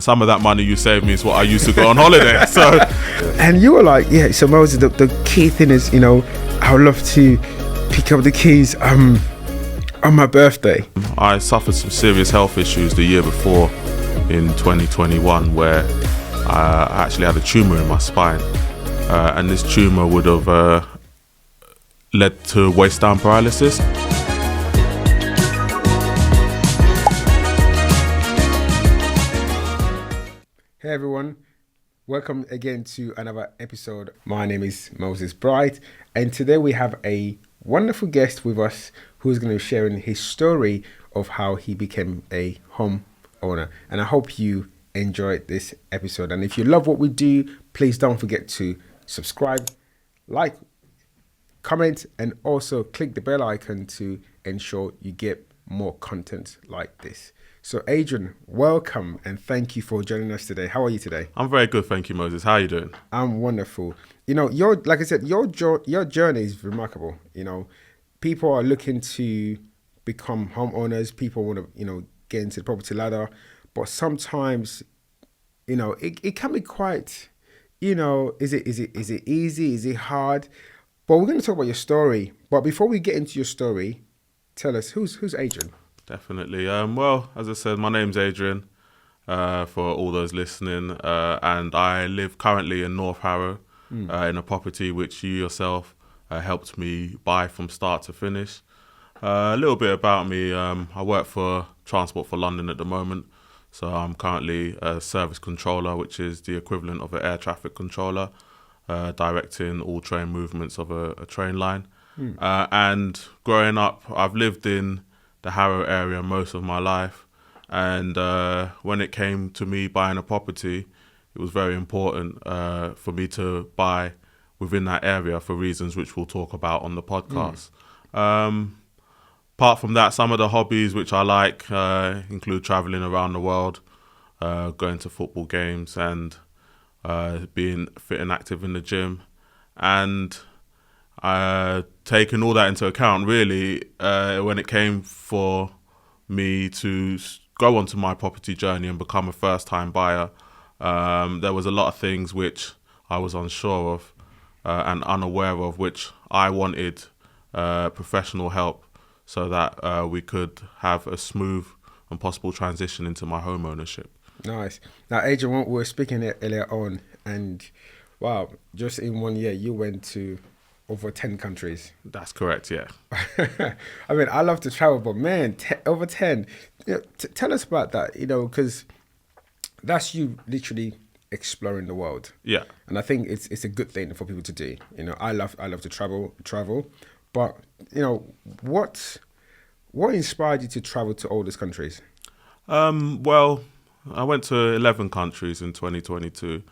some of that money you saved me is what I used to go on holiday. So, and you were like, yeah. So Moses, the key thing is, I would love to pick up the keys on my birthday. I suffered some serious health issues the year before, in 2021, where I actually had a tumour in my spine, and this tumour would have led to waist down paralysis. Hey everyone, welcome again to another episode. My name is Moses Bright, and today we have a wonderful guest with us who's going to be sharing his story of how he became a home owner. And I hope you enjoyed this episode. And if you love what we do, please don't forget to subscribe, like, comment, and also click the bell icon to ensure you get more content like this. So Adrian, welcome and thank you for joining us today. How are you today? I'm very good, thank you, Moses. How are you doing? I'm wonderful. Like I said, your journey is remarkable. People are looking to become homeowners. People want to, get into the property ladder, but sometimes, it can be quite, is it easy? Is it hard? But we're going to talk about your story. But before we get into your story, tell us who's Adrian. Definitely. Well, as I said, my name's Adrian, for all those listening, and I live currently in North Harrow, in a property which you yourself helped me buy from start to finish. A little bit about me, I work for Transport for London at the moment, so I'm currently a service controller, which is the equivalent of an air traffic controller, directing all train movements of a train line. And growing up, I've lived in the Harrow area most of my life, and when it came to me buying a property, it was very important for me to buy within that area for reasons which we'll talk about on the podcast. Apart from that, some of the hobbies which I like include traveling around the world, going to football games, and being fit and active in the gym, and taking all that into account, really, when it came for me to go onto my property journey and become a first-time buyer, there was a lot of things which I was unsure of and unaware of, which I wanted professional help so that we could have a smooth and possible transition into my home ownership. Nice. Now, Adrian, we were speaking earlier on, and wow, just in 1 year, you went to over 10 countries. That's correct, yeah. I mean, I love to travel, but man, over 10. Tell us about that, because that's you literally exploring the world. Yeah. And I think it's a good thing for people to do. I love to travel, but what inspired you to travel to all these countries? Well, I went to 11 countries in 2022,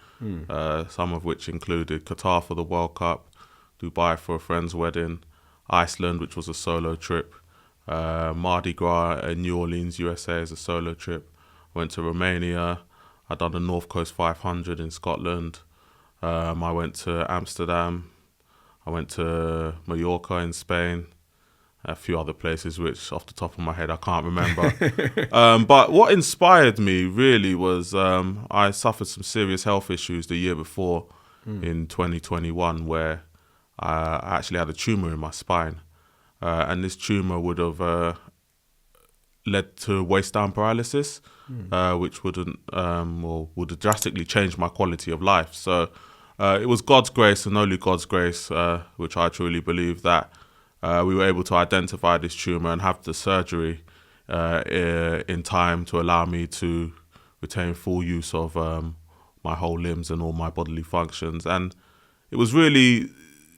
some of which included Qatar for the World Cup, Dubai for a friend's wedding, Iceland, which was a solo trip, Mardi Gras in New Orleans, USA as a solo trip. Went to Romania. I'd done the North Coast 500 in Scotland. I went to Amsterdam. I went to Mallorca in Spain. A few other places which off the top of my head I can't remember. But what inspired me really was I suffered some serious health issues the year before, in 2021, where I actually had a tumour in my spine, and this tumour would have led to waist down paralysis, which would have drastically changed my quality of life. So it was God's grace and only God's grace, which I truly believe, that we were able to identify this tumour and have the surgery in time to allow me to retain full use of my whole limbs and all my bodily functions. And it was really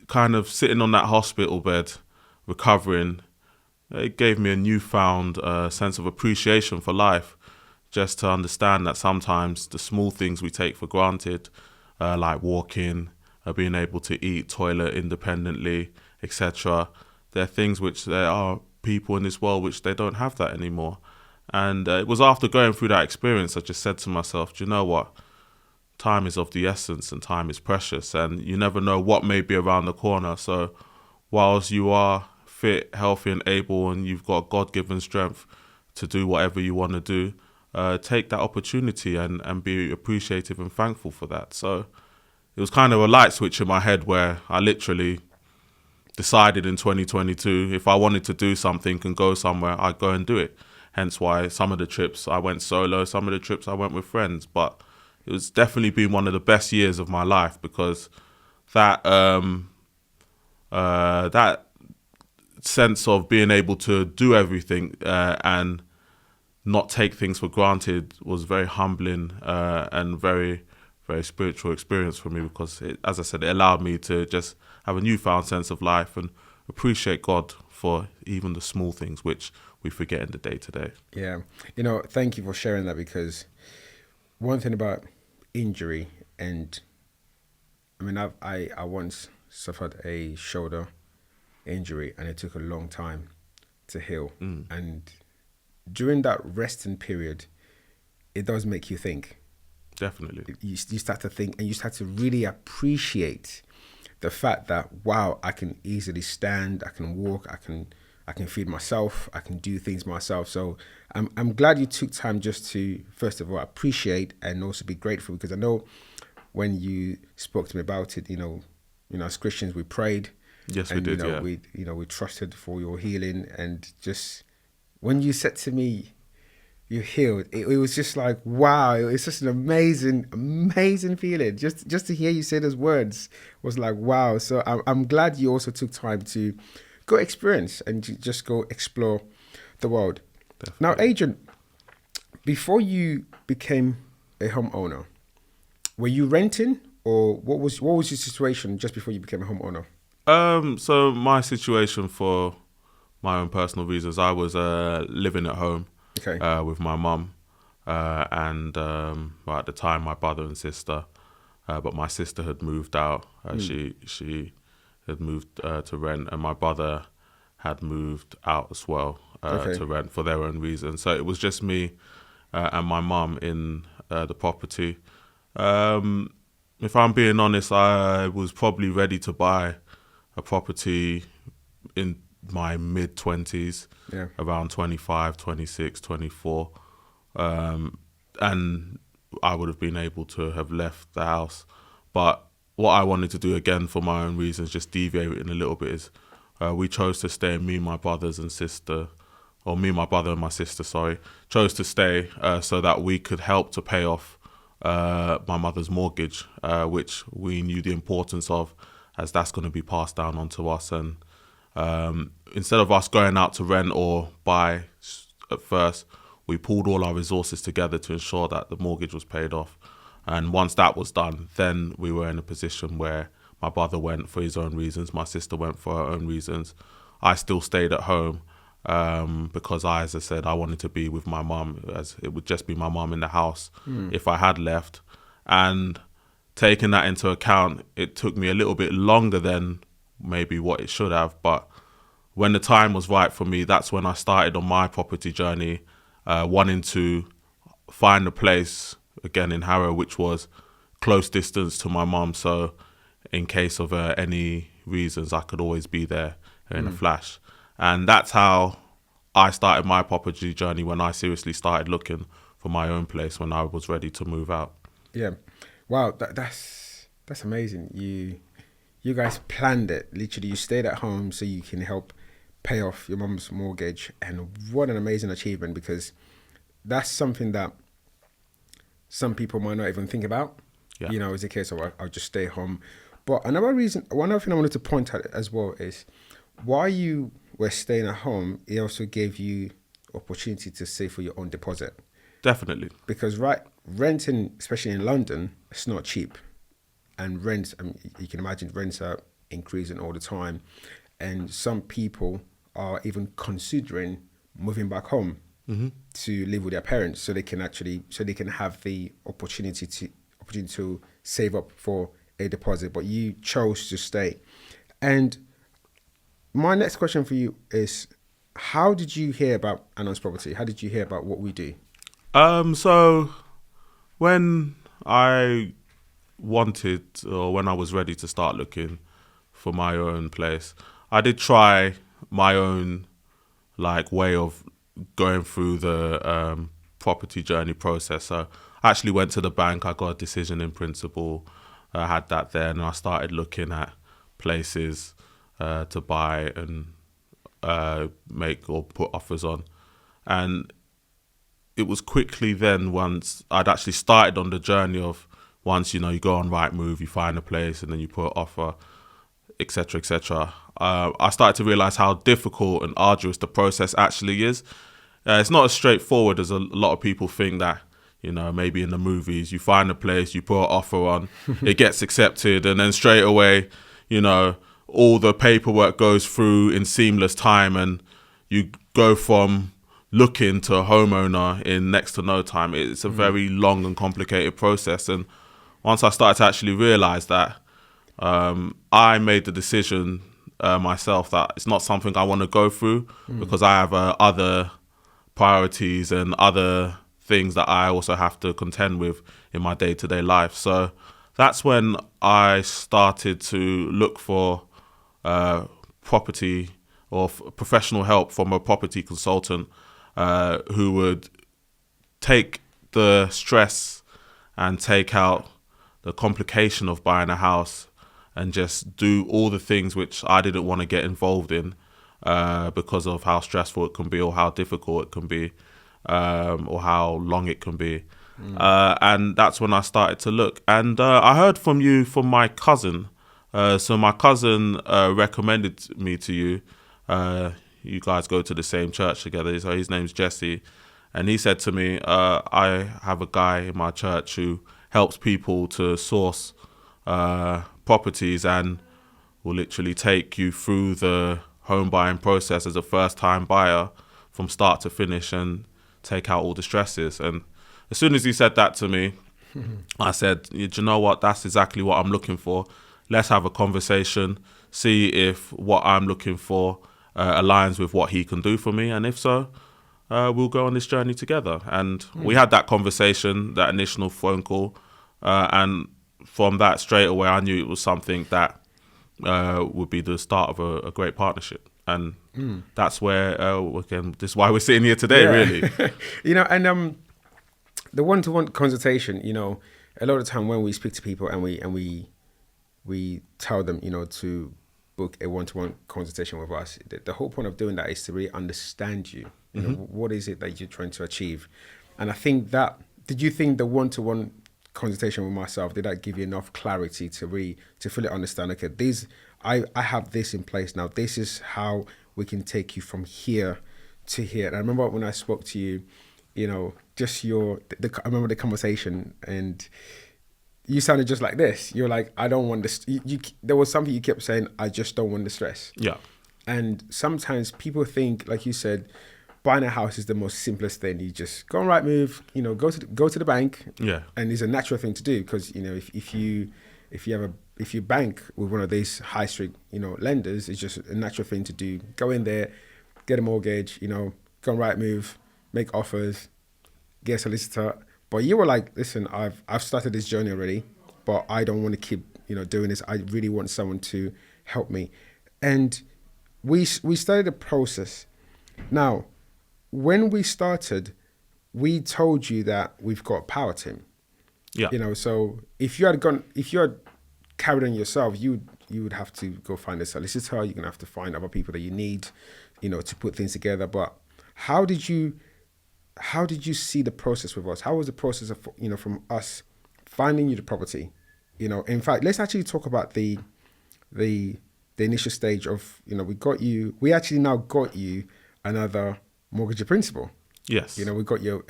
kind of sitting on that hospital bed, recovering, it gave me a newfound sense of appreciation for life, just to understand that sometimes the small things we take for granted, like walking, being able to eat, toilet independently, etc., they're things which there are people in this world which they don't have that anymore. And it was after going through that experience I just said to myself, do you know what? Time is of the essence and time is precious, and you never know what may be around the corner. So whilst you are fit, healthy and able, and you've got God-given strength to do whatever you want to do, take that opportunity and be appreciative and thankful for that. So it was kind of a light switch in my head where I literally decided in 2022 if I wanted to do something and go somewhere, I'd go and do it. Hence why some of the trips I went solo, some of the trips I went with friends. But it was definitely been one of the best years of my life because that that sense of being able to do everything and not take things for granted was very humbling and very, very spiritual experience for me because, as I said, it allowed me to just have a newfound sense of life and appreciate God for even the small things which we forget in the day-to-day. Yeah. Thank you for sharing that because one thing about injury, and I mean, I once suffered a shoulder injury and it took a long time to heal. And during that resting period, it does make you think. Definitely. You start to think and you start to really appreciate the fact that, wow, I can easily stand, I can walk, I can feed myself, I can do things myself. So I'm glad you took time just to, first of all, appreciate and also be grateful because I know when you spoke to me about it, as Christians, we prayed. Yes, and, we did, we trusted for your healing. And just when you said to me, you're healed, it was just like, wow, it's just an amazing, amazing feeling. Just to hear you say those words was like, wow. So I'm glad you also took time to go experience and just go explore the world. Definitely. Now, Adrian, before you became a homeowner, were you renting or what was your situation just before you became a homeowner? So my situation for my own personal reasons, I was living at home with my mum and at the time my brother and sister, but my sister had moved out. She had moved to rent, and my brother had moved out as well to rent for their own reasons. So it was just me and my mum in the property. If I'm being honest, I was probably ready to buy a property in my mid-20s, around 25, 26, 24. And I would have been able to have left the house. But what I wanted to do, again, for my own reasons, just deviating a little bit, is we chose to stay, me and my brother and my sister, chose to stay so that we could help to pay off my mother's mortgage, which we knew the importance of, as that's going to be passed down onto us. And instead of us going out to rent or buy at first, we pulled all our resources together to ensure that the mortgage was paid off. And once that was done, then we were in a position where my brother went for his own reasons, my sister went for her own reasons. I still stayed at home because as I said, I wanted to be with my mum, as it would just be my mum in the house if I had left. And taking that into account, it took me a little bit longer than maybe what it should have. But when the time was right for me, that's when I started on my property journey, wanting to find a place, again in Harrow, which was close distance to my mum. So in case of any reasons, I could always be there in a flash. And that's how I started my property journey, when I seriously started looking for my own place when I was ready to move out. Yeah. Wow, that's amazing. You guys planned it. Literally, you stayed at home so you can help pay off your mum's mortgage. And what an amazing achievement, because that's something that some people might not even think about. Yeah. It's a case of I'll just stay home. But one other thing I wanted to point out as well is, while you were staying at home, it also gave you opportunity to save for your own deposit. Definitely. Because renting, especially in London, it's not cheap. And rents, you can imagine rents are increasing all the time. And some people are even considering moving back home to live with their parents, so they can have the opportunity to save up for a deposit. But you chose to stay. And my next question for you is, how did you hear about Anon's Property? How did you hear about what we do? So when I wanted, or when I was ready to start looking for my own place, I did try my own way of going through the property journey process. So I actually went to the bank. I got a decision in principle. I had that there, and I started looking at places to buy and make or put offers on. And it was quickly then, once I'd actually started on the journey of, once you go on Rightmove, you find a place and then you put an offer, etc., etc. I started to realize how difficult and arduous the process actually is. It's not as straightforward as a lot of people think that, maybe in the movies, you find a place, you put an offer on, it gets accepted, and then straight away, all the paperwork goes through in seamless time, and you go from looking to a homeowner in next to no time. It's a very long and complicated process. And once I started to actually realize that, I made the decision myself that it's not something I want to go through, because I have other priorities and other things that I also have to contend with in my day-to-day life. So that's when I started to look for property or professional help from a property consultant who would take the stress and take out the complication of buying a house and just do all the things which I didn't want to get involved in because of how stressful it can be, or how difficult it can be, or how long it can be. And that's when I started to look. And I heard from my cousin. So my cousin recommended me to you. You guys go to the same church together. So his name's Jesse. And he said to me, I have a guy in my church who helps people to source properties and will literally take you through the home buying process as a first-time buyer from start to finish and take out all the stresses. And as soon as he said that to me, I said, do you know what? That's exactly what I'm looking for. Let's have a conversation, see if what I'm looking for aligns with what he can do for me. And if so, we'll go on this journey together. And we had that conversation, that initial phone call. And from that, straight away, I knew it was something that would be the start of a great partnership. And that's where, again, this is why we're sitting here today, really. And the one-to-one consultation, a lot of the time when we speak to people and we tell them, to book a one-to-one consultation with us, the whole point of doing that is to really understand you. What is it that you're trying to achieve? And I think did you think the one-to-one consultation with myself, did that give you enough clarity to fully understand, okay, I have this in place now, this is how we can take you from here to here? And I remember when I spoke to you, just I remember the conversation, and you sounded just like this. You're like, I don't want this. There was something you kept saying, I just don't want the stress. Yeah. And sometimes people think, like you said, buying a house is the most simplest thing. You just go on Rightmove, go to the bank. Yeah. And it's a natural thing to do, because if you bank with one of these high street lenders, it's just a natural thing to do. Go in there, get a mortgage, go on Rightmove, make offers, get a solicitor. But you were like, listen, I've started this journey already, but I don't want to keep doing this. I really want someone to help me. And we started the process. Now, when we started, we told you that we've got a power team. Yeah. So if you had carried on yourself, you would have to go find a solicitor. You're gonna have to find other people that you need, to put things together. But how did you see the process with us? How was the process of from us finding you the property? In fact, let's actually talk about the initial stage of we actually now got you another mortgage principal. Yes. We got your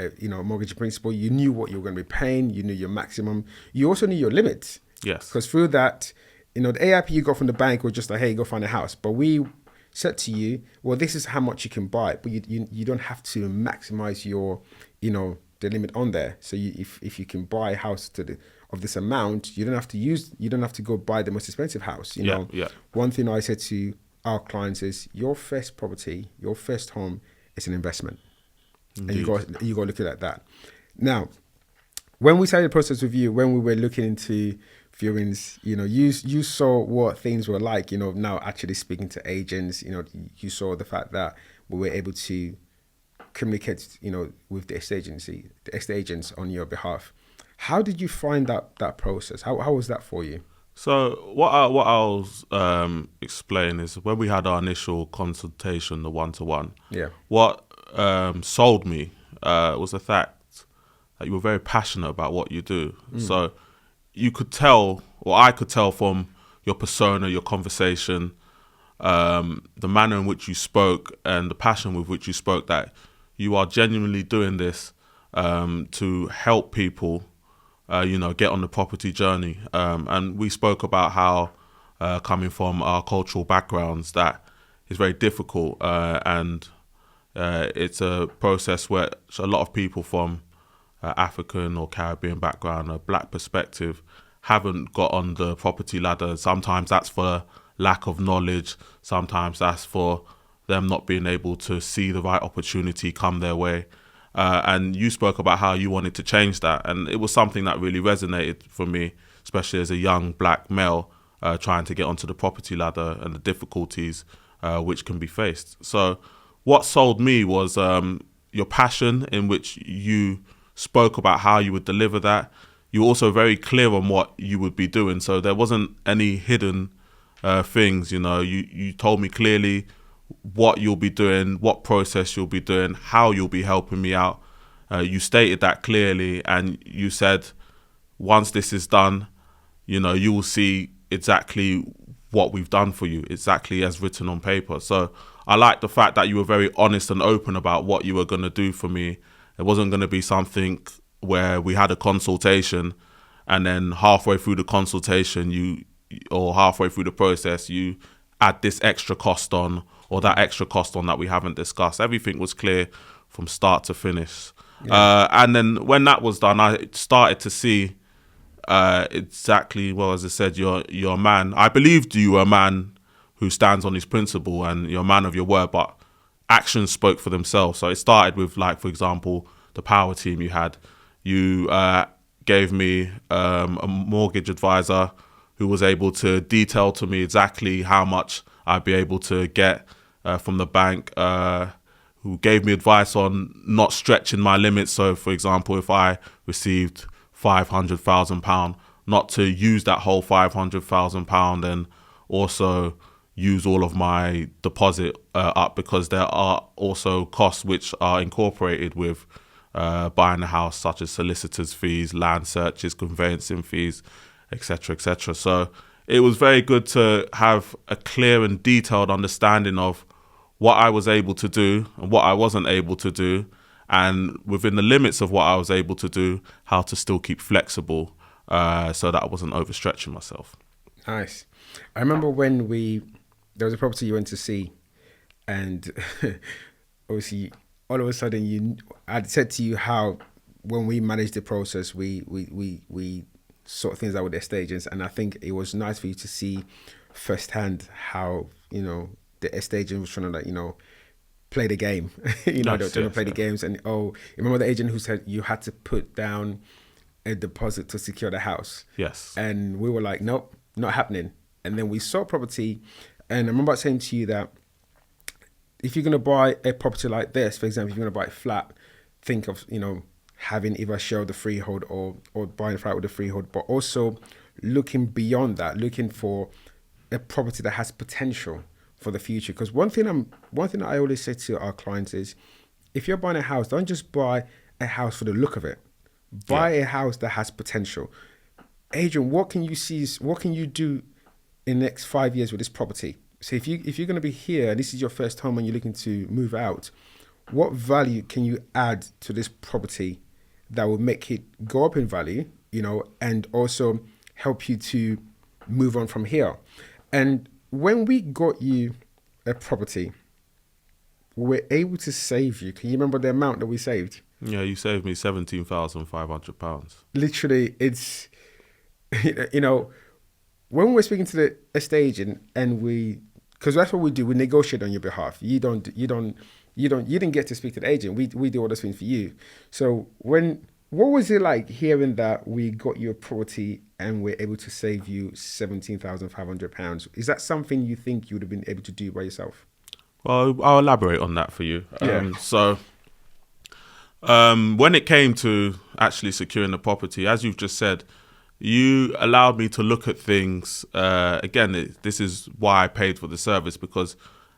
mortgage principal. You knew what you were going to be paying. You knew your maximum. You also knew your limits. Yes. Because through that, the AIP you got from the bank was just like, hey, go find a house. But we said to you, well, this is how much you can buy, but you don't have to maximize your, the limit on there. So if you can buy a house of this amount, you don't have to go buy the most expensive house. Yeah. One thing I said to our clients is, your first property, your first home is an investment. Indeed. And you got to look at that. Now, when we started the process with you, when we were looking into viewings, you saw what things were like, now actually speaking to agents, you saw the fact that we were able to communicate, with the estate agents on your behalf. How did you find that process? How was that for you? So what I'll explain is when we had our initial consultation, the 1-to-1. Yeah. What sold me was the fact that you were very passionate about what you do. So you could tell, or I could tell from your persona, your conversation, the manner in which you spoke and the passion with which you spoke, that you are genuinely doing this to help people, get on the property journey. And we spoke about how coming from our cultural backgrounds, that is very difficult, and it's a process where a lot of people from African or Caribbean background, a black perspective, haven't got on the property ladder. Sometimes that's for lack of knowledge. Sometimes that's for them not being able to see the right opportunity come their way. And you spoke about how you wanted to change that. And it was something that really resonated for me, especially as a young black male trying to get onto the property ladder and the difficulties which can be faced. So what sold me was your passion in which you spoke about how you would deliver that. You were also very clear on what you would be doing. So there wasn't any hidden things, you told me clearly what you'll be doing, what process you'll be doing, how you'll be helping me out. You stated that clearly, and you said, once this is done, you will see exactly what we've done for you, exactly as written on paper. So I like the fact that you were very honest and open about what you were going to do for me. It wasn't going to be something where we had a consultation and then halfway through the consultation, or halfway through the process, you add this extra cost on or that extra cost on that we haven't discussed. Everything was clear from start to finish. Yeah. And then when that was done, I started to see exactly, well, as I said, you're a man. I believed you were a man who stands on his principle and you're a man of your word, but actions spoke for themselves. So it started with, like, for example, the power team you had. You gave me a mortgage advisor who was able to detail to me exactly how much I'd be able to get from the bank, who gave me advice on not stretching my limits. So, for example, if I received £500,000, not to use that whole £500,000 and also use all of my deposit up, because there are also costs which are incorporated with buying a house, such as solicitors' fees, land searches, conveyancing fees, etc., etc. So it was very good to have a clear and detailed understanding of what I was able to do and what I wasn't able to do, and within the limits of what I was able to do, how to still keep flexible so that I wasn't overstretching myself. Nice. I remember when there was a property you went to see, and obviously all of a sudden I'd said to you how when we managed the process, we sort things out with the estate agents, and I think it was nice for you to see firsthand how the estate agent was trying to play the game. They were trying to play the games. And remember the agent who said you had to put down a deposit to secure the house? Yes. And we were like, nope, not happening. And then we saw property, and I remember saying to you that if you're going to buy a property like this, for example, if you're going to buy a flat, think of having either share the freehold or buying a flat with the freehold, but also looking beyond that, looking for a property that has potential for the future. Because one thing I always say to our clients is, if you're buying a house, don't just buy a house for the look of it. Buy a house that has potential. Adrian, what can you do in the next 5 years with this property? So if you're going to be here and this is your first home and you're looking to move out, what value can you add to this property that will make it go up in value, and also help you to move on from here? And when we got you a property, we were able to save you. Can you remember the amount that we saved? Yeah, you saved me £17,500. Literally, it's, when we're speaking to the estate agent and because that's what we do, we negotiate on your behalf. You didn't get to speak to the agent. We do all those things for you. So what was it like hearing that we got you a property and we're able to save you £17,500? Is that something you think you would have been able to do by yourself? Well, I'll elaborate on that for you. Yeah. So When it came to actually securing the property, as you've just said, you allowed me to look at things. This is why I paid for the service, because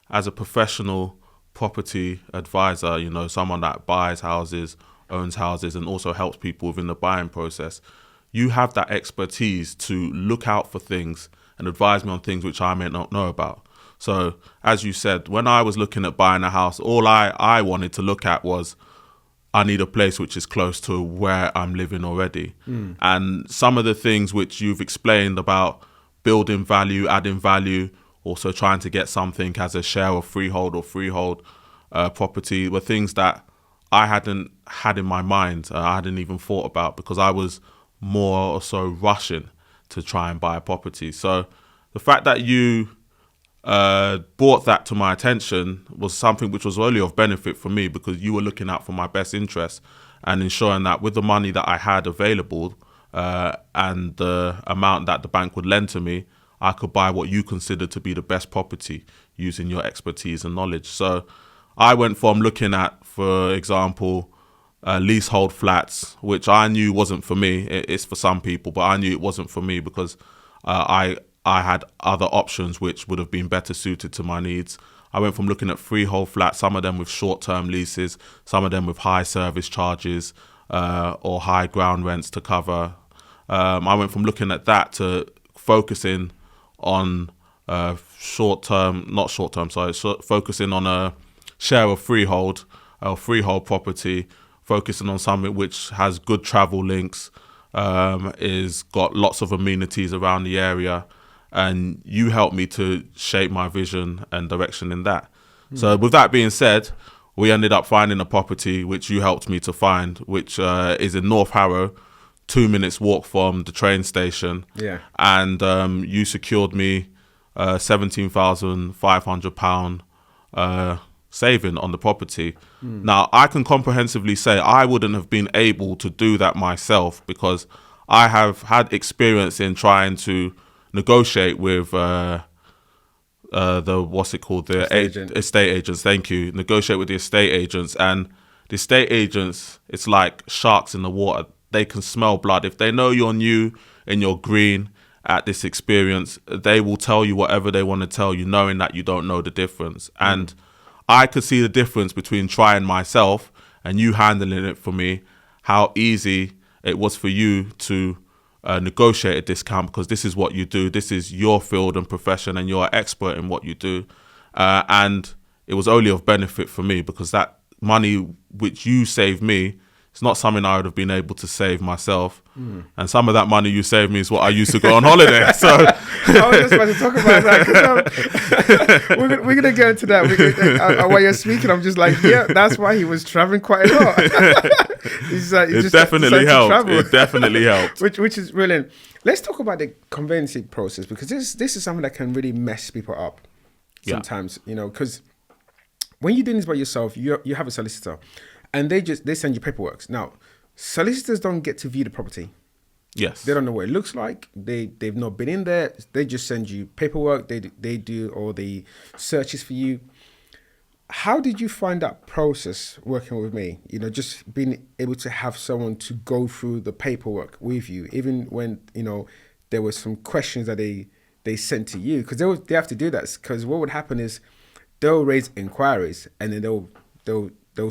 as a professional property advisor, someone that buys houses, owns houses, and also helps people within the buying process, you have that expertise to look out for things and advise me on things which I may not know about. So, as you said, when I was looking at buying a house, all I wanted to look at was, I need a place which is close to where I'm living already. And some of the things which you've explained about building value, adding value, also trying to get something as a share of freehold property were things that I hadn't had in my mind. I hadn't even thought about, because I was more or so rushing to try and buy a property. So the fact that you brought that to my attention was something which was only of benefit for me, because you were looking out for my best interest and ensuring that with the money that I had available and the amount that the bank would lend to me, I could buy what you consider to be the best property using your expertise and knowledge. So I went from looking at, for example, leasehold flats, which I knew wasn't for me. It's for some people, but I knew it wasn't for me, because I had other options which would have been better suited to my needs. I went from looking at freehold flats, some of them with short-term leases, some of them with high service charges or high ground rents to cover. I went from looking at that to focusing on focusing on a share of freehold property, focusing on something which has good travel links, is got lots of amenities around the area. And you helped me to shape my vision and direction in that. So with that being said, we ended up finding a property which you helped me to find, which is in North Harrow, 2 minutes walk from the train station. Yeah. And you secured me £17,500 saving on the property. Now, I can comprehensively say I wouldn't have been able to do that myself, because I have had experience in trying to negotiate with the estate agents. Thank you. Negotiate with the estate agents, and the estate agents, it's like sharks in the water. They can smell blood. If they know you're new and you're green at this experience, they will tell you whatever they want to tell you, knowing that you don't know the difference. And I could see the difference between trying myself and you handling it for me, how easy it was for you to negotiate a discount, because this is what you do. This is your field and profession, and you're an expert in what you do. And it was only of benefit for me, because that money which you saved me, it's not something I would have been able to save myself. And some of that money you saved me is what I used to go on holiday. So I was just about to talk about that, because we're going to go into that. While you're speaking, I'm just like, yeah, that's why he was traveling quite a lot. It definitely helped. It definitely helped. Which is brilliant. Let's talk about the conveyancing process, because this is something that can really mess people up sometimes, because when you're doing this by yourself, you have a solicitor, and they send you paperwork. Now, solicitors don't get to view the property. Yes. They don't know what it looks like. They've not been in there. They just send you paperwork. They do all the searches for you. How did you find that process working with me? Just being able to have someone to go through the paperwork with you, even when, there was some questions that they sent to you, because they have to do that. Because what would happen is they'll raise inquiries, and then they'll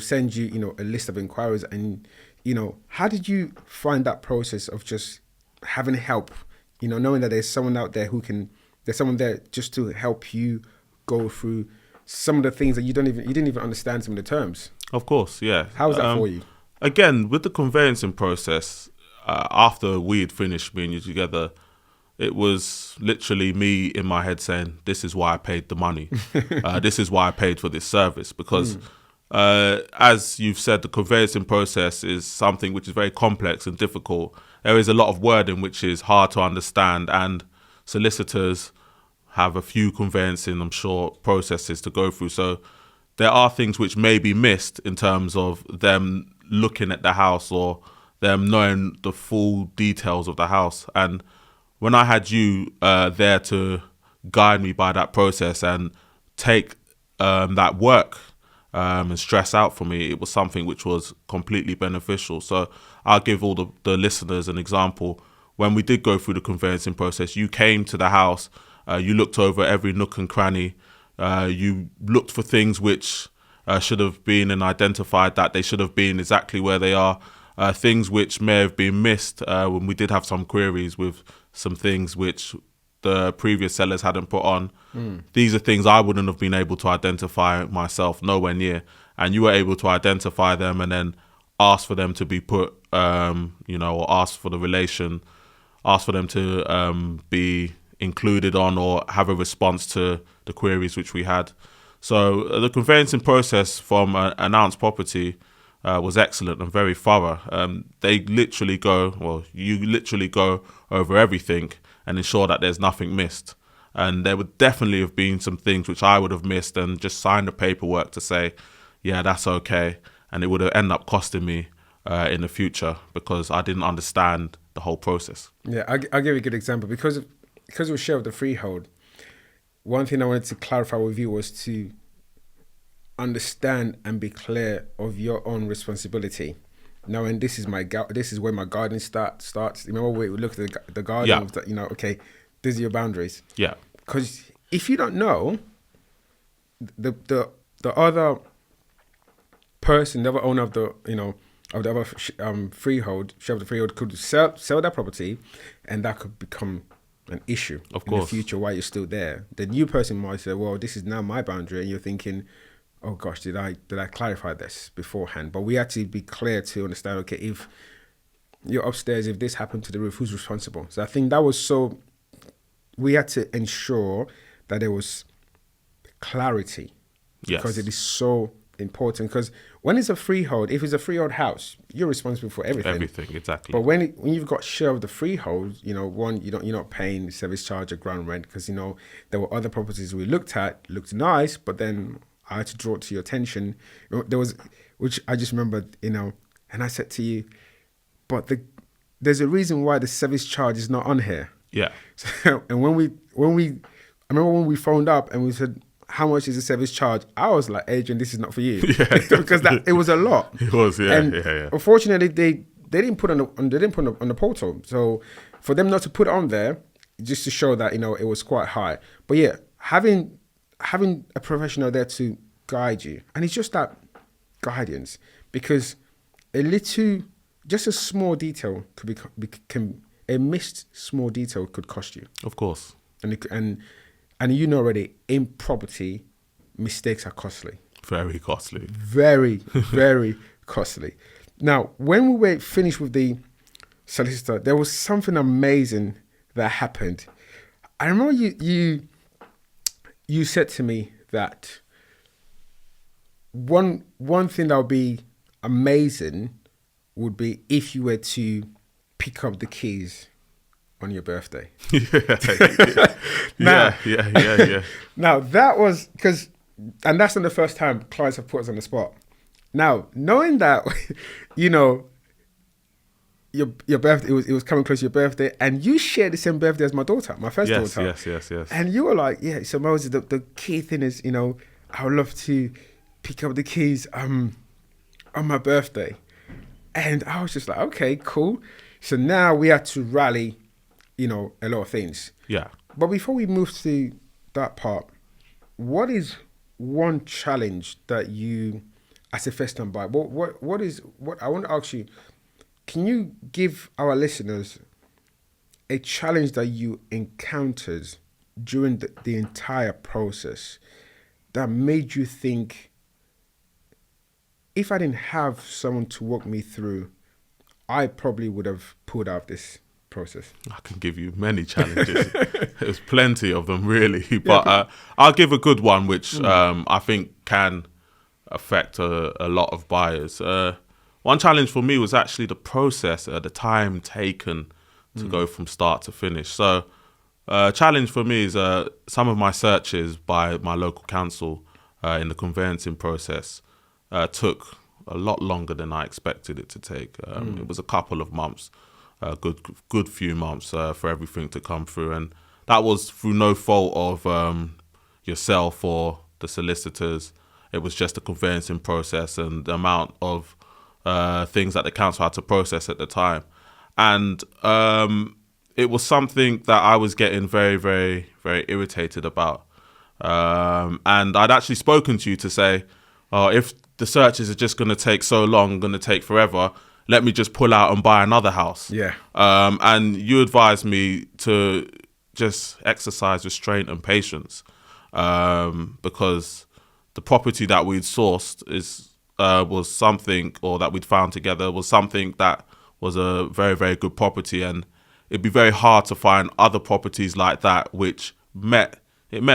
send you, a list of inquiries. And, how did you find that process of just having help, knowing that there's someone out there there's someone there just to help you go through some of the things that you didn't even understand some of the terms? Of course, yeah. How was that for you? Again, with the conveyancing process, after we'd finished me and you together, it was literally me in my head saying, this is why I paid the money. This is why I paid for this service, because as you've said, the conveyancing process is something which is very complex and difficult. There is a lot of wording which is hard to understand, and solicitors have a few conveyancing, I'm sure, processes to go through. So there are things which may be missed in terms of them looking at the house or them knowing the full details of the house. And when I had you there to guide me by that process and take that work and stress out for me, it was something which was completely beneficial. So I'll give all the listeners an example. When we did go through the conveyancing process, you came to the house, you looked over every nook and cranny, you looked for things which should have been and identified that they should have been exactly where they are. Things which may have been missed when we did have some queries with some things which the previous sellers hadn't put on. These are things I wouldn't have been able to identify myself, nowhere near. And you were able to identify them and then ask for them to be put, or ask for them to be included on or have a response to the queries which we had. So the conveyancing process from announced property was excellent and very thorough. You literally go over everything and ensure that there's nothing missed. And there would definitely have been some things which I would have missed and just signed the paperwork to say, yeah, that's okay. And it would have ended up costing me in the future because I didn't understand the whole process. Yeah, I'll give you a good example. Because we share of the freehold, one thing I wanted to clarify with you was to understand and be clear of your own responsibility. Now, and this is where my gardening starts. Remember we looked at the garden, okay, these are your boundaries. Yeah. Because if you don't know, the other person, the other owner of the other freehold, share of the freehold, could sell that property, and that could become an issue in the future while you're still there. The new person might say, well, this is now my boundary, and you're thinking, oh gosh, did I clarify this beforehand? But we had to be clear to understand, okay, if you're upstairs, if this happened to the roof, who's responsible? So I think that was we had to ensure that there was clarity. Yes. Because it is so important. Because when it's a freehold, if it's a freehold house, you're responsible for everything. Everything, exactly. But when you've got share of the freehold, one, you're not paying service charge or ground rent, because there were other properties we looked looked nice, but then I had to draw it to your attention. There was, which I just remembered, and I said to you, but there's a reason why the service charge is not on here. Yeah. So, and I remember when we phoned up and we said, how much is the service charge? I was like, Adrian, this is not for you. Yeah. Because it was a lot. It was, yeah. And yeah. Unfortunately, they didn't put on the portal. So for them not to put it on there, just to show that, it was quite high. But yeah, having a professional there to guide you, and it's just that guidance, because just a small detail a missed small detail could cost you. Of course. And already, in property, mistakes are costly. Very costly. Very, very costly. Now, when we were finished with the solicitor, there was something amazing that happened. I remember you said to me that one thing that would be amazing would be if you were to pick up the keys on your birthday. Yeah. Now that was and that's not the first time clients have put us on the spot. Now, knowing that, your birthday, it was coming close to your birthday, and you shared the same birthday as my daughter, my first daughter. Yes. And you were like, yeah, so Moses, the key thing is, I would love to pick up the keys on my birthday. And I was just like, okay, cool. So now we had to rally, a lot of things. Yeah. But before we move to that part, what is one challenge that you, as a first-time buyer, what I want to ask you, can you give our listeners a challenge that you encountered during the entire process that made you think, if I didn't have someone to walk me through, I probably would have pulled out this process? I can give you many challenges. There's plenty of them, really. But I'll give a good one, which I think can affect a lot of buyers. One challenge for me was actually the process, the time taken to go from start to finish. So challenge for me is some of my searches by my local council in the conveyancing process took a lot longer than I expected it to take. It was a couple of months, a good few months for everything to come through. And that was through no fault of yourself or the solicitors. It was just the conveyancing process and the amount of things that the council had to process at the time. And it was something that I was getting very, very, very irritated about. And I'd actually spoken to you to say, if the searches are just going to take so long, going to take forever, let me just pull out and buy another house. Yeah. And you advised me to just exercise restraint and patience, because the property that we'd sourced was something, or that we'd found together was something that was a very, very good property, and it'd be very hard to find other properties like that which met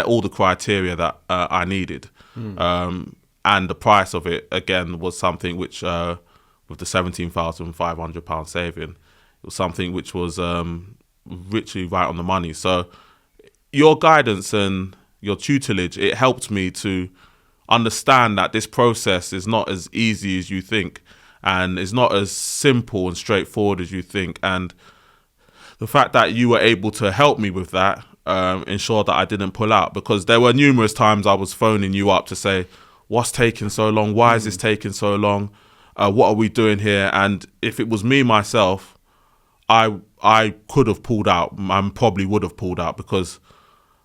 all the criteria that I needed. And the price of it again was something which, with the £17,500 saving, it was something which was richly right on the money. So your guidance and your tutelage, it helped me to understand that this process is not as easy as you think, and it's not as simple and straightforward as you think. And the fact that you were able to help me with that ensured that I didn't pull out, because there were numerous times I was phoning you up to say, what's taking so long? Why is this taking so long? What are we doing here? And if it was me myself, I could have pulled out. I probably would have pulled out, because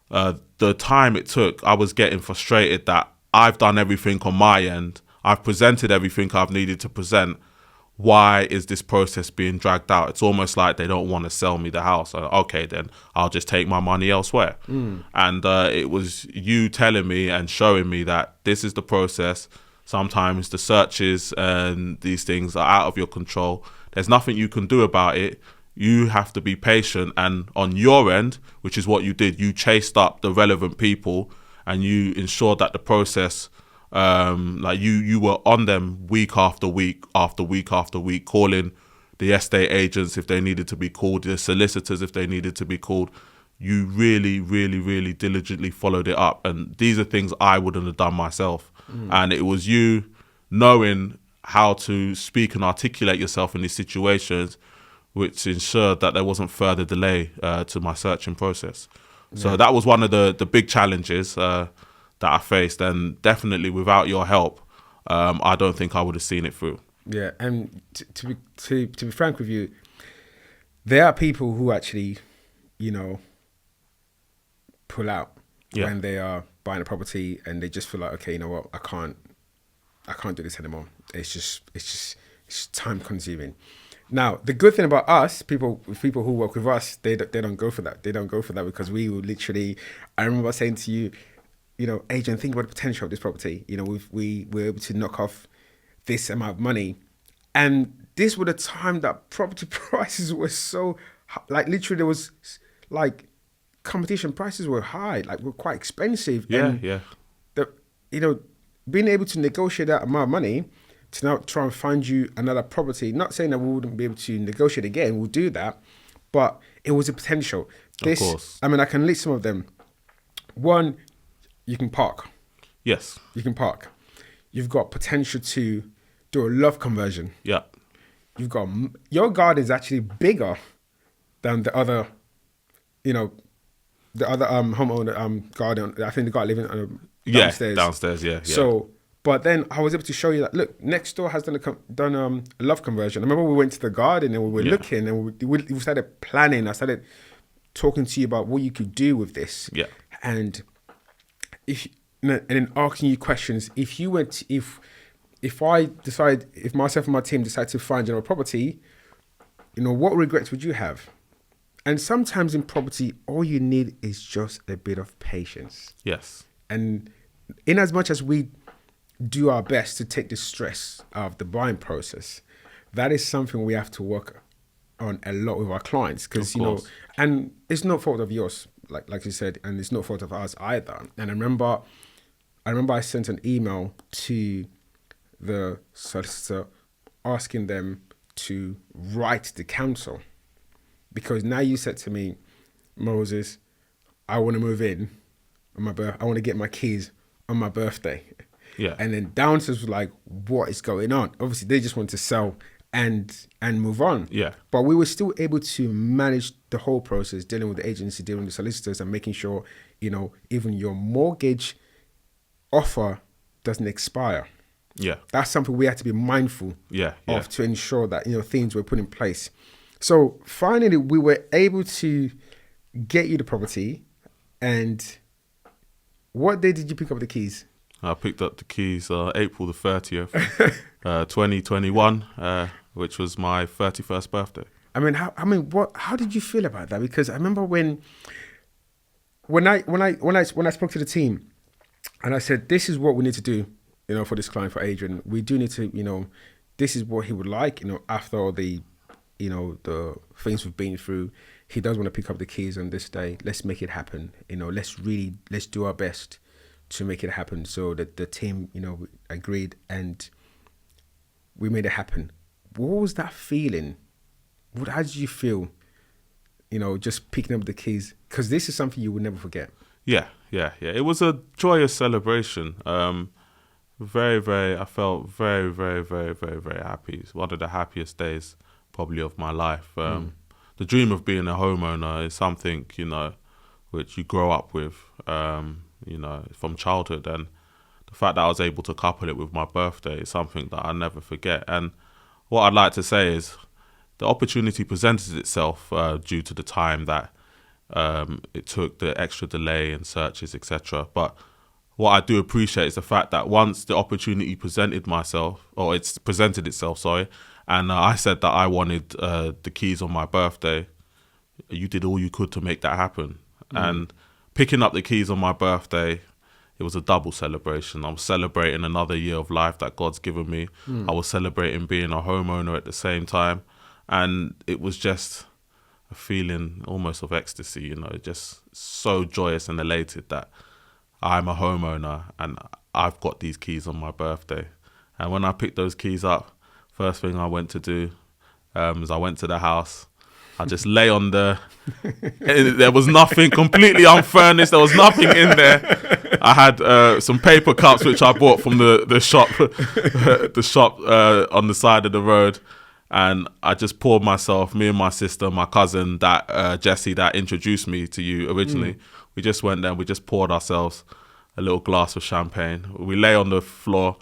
the time it took, I was getting frustrated that I've done everything on my end. I've presented everything I've needed to present. Why is this process being dragged out? It's almost like they don't want to sell me the house. Okay, then I'll just take my money elsewhere. And it was you telling me and showing me that this is the process. Sometimes the searches and these things are out of your control. There's nothing you can do about it. You have to be patient. And on your end, which is what you did, you chased up the relevant people and you ensured that the process, like you were on them week after week after week after week, calling the estate agents if they needed to be called, the solicitors if they needed to be called. You really, really, really diligently followed it up. And these are things I wouldn't have done myself. And it was you knowing how to speak and articulate yourself in these situations which ensured that there wasn't further delay to my searching process. So that was one of the big challenges that I faced, and definitely without your help, I don't think I would have seen it through. Yeah, and to be frank with you, there are people who actually, pull out when they are buying a property, and they just feel like, okay, you know what, I can't do this anymore. It's time consuming. Now, the good thing about us, people who work with us, they don't go for that. They don't go for that, because we will literally, I remember saying to you, Adrian, think about the potential of this property. We were able to knock off this amount of money. And this was a time that property prices were so, like, literally there was, like, competition prices were high, like, were quite expensive. Being able to negotiate that amount of money to now try and find you another property, not saying that we wouldn't be able to negotiate again, we'll do that, but it was a potential. Of course. I mean, I can list some of them. One, you can park. Yes. You can park. You've got potential to do a loft conversion. Yeah. You've got, your garden is actually bigger than the other, homeowner garden. I think the guy living downstairs. Yeah, downstairs, yeah. So, but then I was able to show you that, look, next door has done a loft conversion. I remember we went to the garden and we were looking, and we started planning. I started talking to you about what you could do with this. Yeah. And then asking you questions. If myself and my team decide to find general property, what regrets would you have? And sometimes in property, all you need is just a bit of patience. Yes. And in as much as we do our best to take the stress out of the buying process, that is something we have to work on a lot with our clients, because and it's no fault of yours, like you said, and it's no fault of ours either. And I remember I sent an email to the solicitor asking them to write the council, because now you said to me, Moses, I want to move in on my birthday. I want to get my keys on my birthday. Yeah. And then downstairs was like, what is going on? Obviously, they just want to sell and move on. Yeah. But we were still able to manage the whole process, dealing with the agency, dealing with the solicitors, and making sure, even your mortgage offer doesn't expire. Yeah. That's something we have to be mindful Yeah. of to ensure that, things were put in place. So finally, we were able to get you the property. And what day did you pick up the keys? I picked up the keys April the 30th, 2021, which was my 31st birthday. How did you feel about that? Because I remember when I spoke to the team and I said, this is what we need to do, for this client, for Adrian. We do need to, this is what he would like, after all the, the things we've been through. He does want to pick up the keys on this day. Let's make it happen. Let's do our best to make it happen. So that the team, agreed and we made it happen. What was that feeling? How did you feel, just picking up the keys? Because this is something you will never forget. Yeah. It was a joyous celebration. I felt very, very, very, very, very happy. It's one of the happiest days probably of my life. The dream of being a homeowner is something, which you grow up with, from childhood. And the fact that I was able to couple it with my birthday is something that I'll never forget. And what I'd like to say is the opportunity presented itself due to the time that it took, the extra delay and searches, etc. But what I do appreciate is the fact that once the opportunity presented itself, and I said that I wanted the keys on my birthday, you did all you could to make that happen. And picking up the keys on my birthday, it was a double celebration. I was celebrating another year of life that God's given me. I was celebrating being a homeowner at the same time. And it was just a feeling almost of ecstasy, just so joyous and elated that I'm a homeowner and I've got these keys on my birthday. And when I picked those keys up, first thing I went to do is I went to the house. I just lay on there was nothing, completely unfurnished. There was nothing in there. I had some paper cups, which I bought from the shop, on the side of the road. And I just poured myself, me and my sister, my cousin, Jessie, that introduced me to you originally. We just went there and we just poured ourselves a little glass of champagne. We lay on the floor,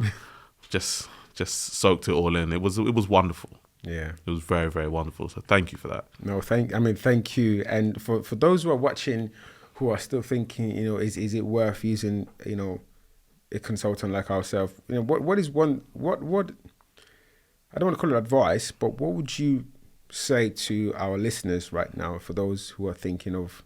just soaked it all in. It was wonderful. Yeah, it was very, very wonderful. So thank you for that. No, thank you. And for those who are watching, who are still thinking, is it worth using, a consultant like ourselves? What I don't want to call it advice, but what would you say to our listeners right now for those who are thinking of,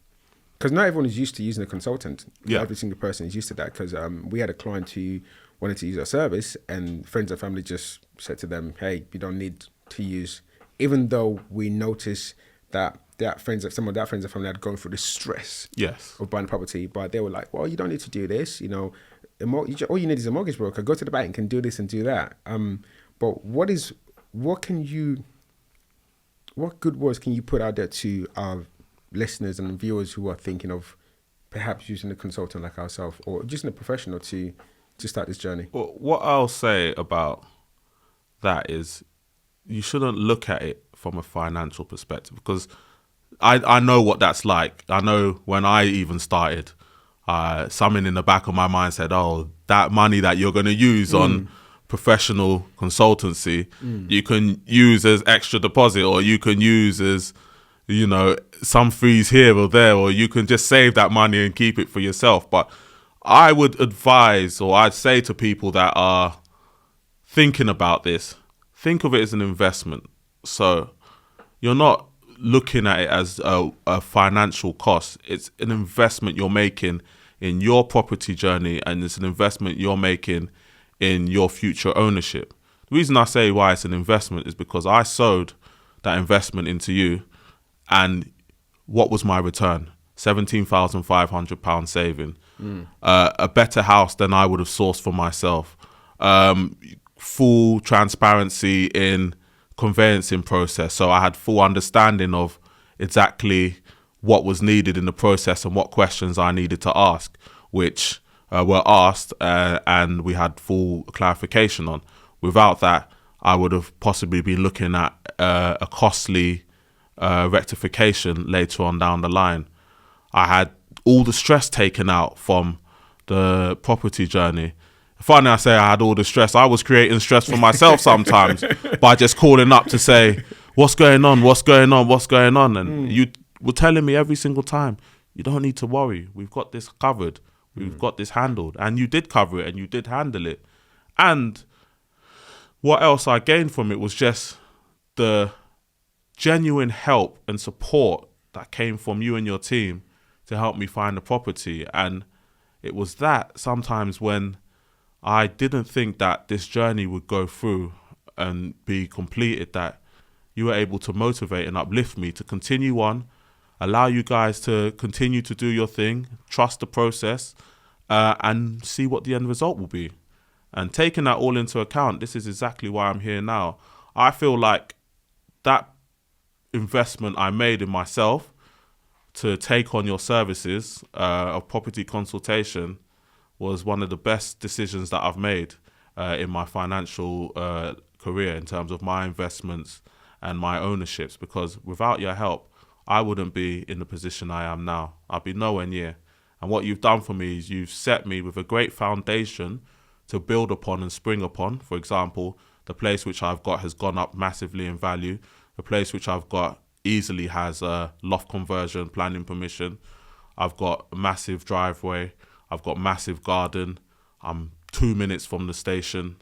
because not everyone is used to using a consultant. Yeah. Every single person is used to that, because we had a client who wanted to use our service and friends and family just said to them, hey, you don't need to use, even though we noticed that some of their friends and family had gone through the stress of buying property, but they were like, well, you don't need to do this, all you need is a mortgage broker, go to the bank and do this and do that. But what good words can you put out there to our listeners and viewers who are thinking of perhaps using a consultant like ourselves or just a professional to start this journey? Well, what I'll say about that is you shouldn't look at it from a financial perspective, because I know what that's like. I know when I even started, something in the back of my mind said, oh, that money that you're going to use on professional consultancy, you can use as extra deposit, or you can use as, some fees here or there, or you can just save that money and keep it for yourself. But I would advise, or I'd say to people that are thinking about this, think of it as an investment. So you're not looking at it as a financial cost. It's an investment you're making in your property journey, and it's an investment you're making in your future ownership. The reason I say why it's an investment is because I sowed that investment into you, and what was my return? £17,500 saving, a better house than I would have sourced for myself, full transparency in conveyancing process. So I had full understanding of exactly what was needed in the process and what questions I needed to ask, which were asked and we had full clarification on. Without that, I would have possibly been looking at a costly rectification later on down the line. I had all the stress taken out from the property journey. funny I say I had all the stress. I was creating stress for myself sometimes by just calling up to say, what's going on? And you were telling me every single time, you don't need to worry. We've got this covered. We've got this handled. And you did cover it and you did handle it. And what else I gained from it was just the genuine help and support that came from you and your team to help me find the property. And it was that sometimes when I didn't think that this journey would go through and be completed, that you were able to motivate and uplift me to continue on, allow you guys to continue to do your thing, trust the process, and see what the end result will be. And taking that all into account, this is exactly why I'm here now. I feel like that investment I made in myself to take on your services of property consultation was one of the best decisions that I've made in my financial career in terms of my investments and my ownerships, because without your help, I wouldn't be in the position I am now. I'd be nowhere near. And what you've done for me is you've set me with a great foundation to build upon and spring upon. For example, the place which I've got has gone up massively in value. The place which I've got easily has a loft conversion, planning permission. I've got a massive driveway. I've got massive garden. I'm 2 minutes from the station,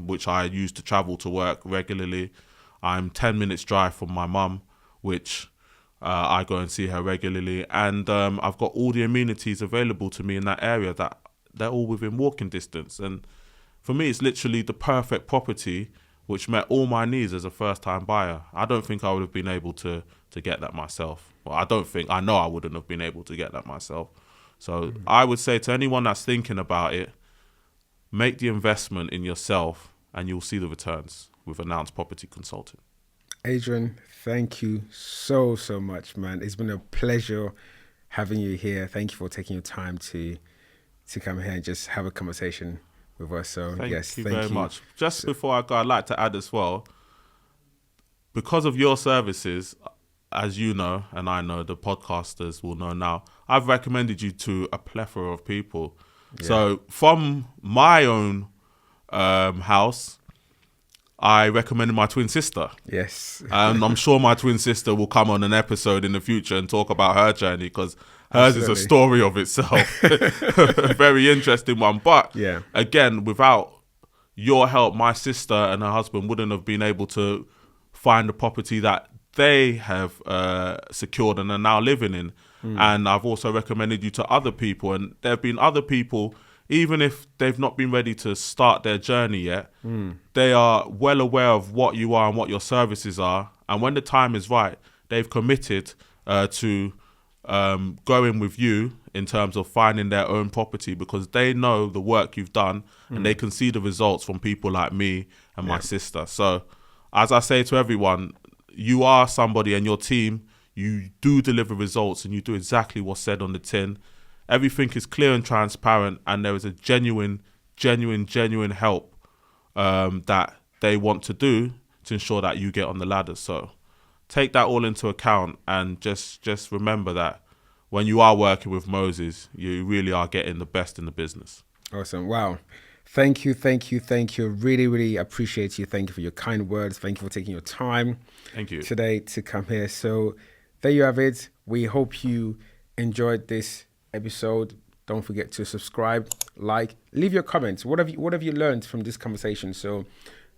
which I use to travel to work regularly. I'm 10 minutes drive from my mum, which I go and see her regularly. And I've got all the amenities available to me in that area that they're all within walking distance. And for me, it's literally the perfect property which met all my needs as a first-time buyer. I don't think I would have been able to get that myself. Well, I know I wouldn't have been able to get that myself. So I would say to anyone that's thinking about it, make the investment in yourself and you'll see the returns with Announced Property Consulting. Adrian, thank you so much, man. It's been a pleasure having you here. Thank you for taking your time to come here and just have a conversation with us. So thank you very much. Just before I go, I'd like to add as well, because of your services, as you know, and I know, the podcasters will know now, I've recommended you to a plethora of people. Yeah. So from my own house, I recommended my twin sister. Yes. And I'm sure my twin sister will come on an episode in the future and talk about her journey, because hers is a story of itself. A very interesting one. But again, without your help, my sister and her husband wouldn't have been able to find the property that they have secured and are now living in. And I've also recommended you to other people, and there have been other people, even if they've not been ready to start their journey yet, they are well aware of what you are and what your services are. And when the time is right, they've committed to going with you in terms of finding their own property, because they know the work you've done and they can see the results from people like me and my sister. So as I say to everyone, you are somebody, and your team, you do deliver results and you do exactly what's said on the tin. Everything is clear and transparent, and there is a genuine help that they want to do to ensure that you get on the ladder. So take that all into account, and just remember that when you are working with Moses, you really are getting the best in the business. Awesome. Wow. Thank you. Really appreciate you. Thank you for your kind words. Thank you for taking your time today to come here. So there you have it. We hope you enjoyed this episode. Don't forget to subscribe, like, leave your comments. What have you learned from this conversation? So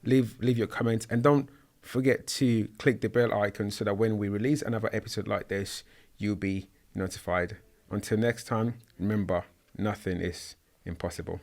leave your comments, and don't forget to click the bell icon so that when we release another episode like this, you'll be notified. Until next time, remember, nothing is impossible.